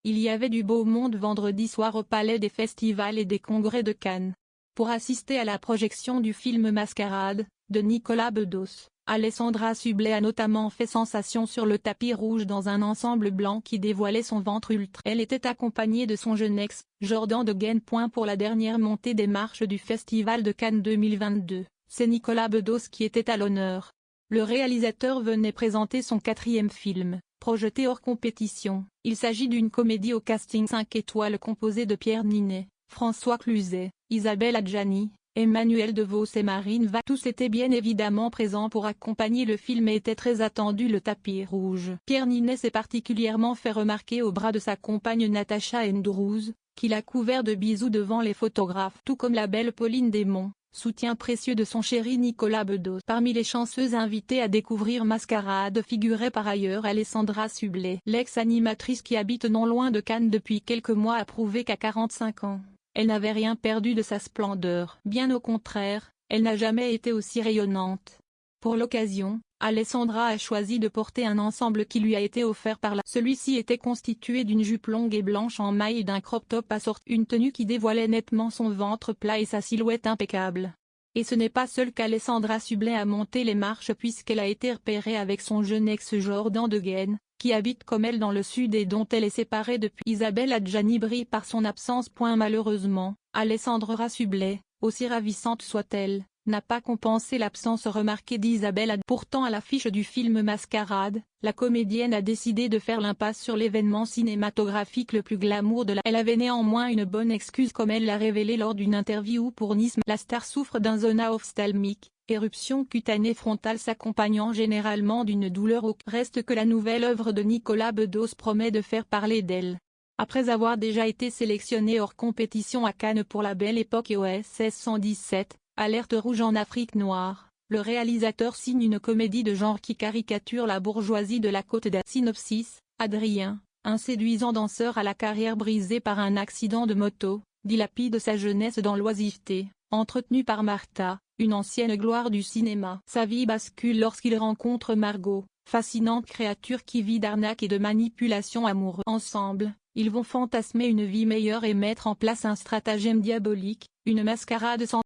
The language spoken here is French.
Il y avait du beau monde vendredi soir au Palais des Festivals et des Congrès de Cannes. Pour assister à la projection du film Mascarade, de Nicolas Bedos, Alessandra Sublet a notamment fait sensation sur le tapis rouge dans un ensemble blanc qui dévoilait son ventre ultra. Elle était accompagnée de son jeune ex, Jordan De Gene. Pour la dernière montée des marches du Festival de Cannes 2022, c'est Nicolas Bedos qui était à l'honneur. Le réalisateur venait présenter son 4e film, projeté hors compétition. Il s'agit d'une comédie au casting 5 étoiles composée de Pierre Ninet, François Cluzet, Isabelle Adjani, Emmanuel DeVos et Marine Va. Tous étaient bien évidemment présents pour accompagner le film et était très attendu le tapis rouge. Pierre Ninet s'est particulièrement fait remarquer au bras de sa compagne Natacha Andrews, qui l'a couvert de bisous devant les photographes. Tout comme la belle Pauline Desmond, soutien précieux de son chéri Nicolas Bedos. Parmi les chanceuses invitées à découvrir Mascarade figurait par ailleurs Alessandra Sublet. L'ex-animatrice qui habite non loin de Cannes depuis quelques mois a prouvé qu'à 45 ans, elle n'avait rien perdu de sa splendeur. Bien au contraire, elle n'a jamais été aussi rayonnante. Pour l'occasion, Alessandra a choisi de porter un ensemble qui lui a été offert par la. Celui-ci était constitué d'une jupe longue et blanche en maille et d'un crop top assorti. Une tenue qui dévoilait nettement son ventre plat et sa silhouette impeccable. Et ce n'est pas seul qu'Alessandra Sublet a monté les marches puisqu'elle a été repérée avec son jeune ex Jordan De Gene, qui habite comme elle dans le sud et dont elle est séparée depuis. Isabelle Adjani brille par son absence. Malheureusement, Alessandra Sublet, aussi ravissante soit-elle, n'a pas compensé l'absence remarquée d'Isabelle Adjani. Pourtant à l'affiche du film Mascarade, la comédienne a décidé de faire l'impasse sur l'événement cinématographique le plus glamour de la. Elle avait néanmoins une bonne excuse comme elle l'a révélé lors d'une interview pour Nice. La star souffre d'un zona ophtalmique, éruption cutanée frontale s'accompagnant généralement d'une douleur au. Reste que la nouvelle œuvre de Nicolas Bedos promet de faire parler d'elle. Après avoir déjà été sélectionnée hors compétition à Cannes pour La Belle Époque et OSS 117, Alerte rouge en Afrique noire, le réalisateur signe une comédie de genre qui caricature la bourgeoisie de la Côte d'Azur. Synopsis, Adrien, un séduisant danseur à la carrière brisée par un accident de moto, dilapide sa jeunesse dans l'oisiveté, entretenu par Martha, une ancienne gloire du cinéma. Sa vie bascule lorsqu'il rencontre Margot, fascinante créature qui vit d'arnaques et de manipulation amoureuse. Ensemble, ils vont fantasmer une vie meilleure et mettre en place un stratagème diabolique, une mascarade sans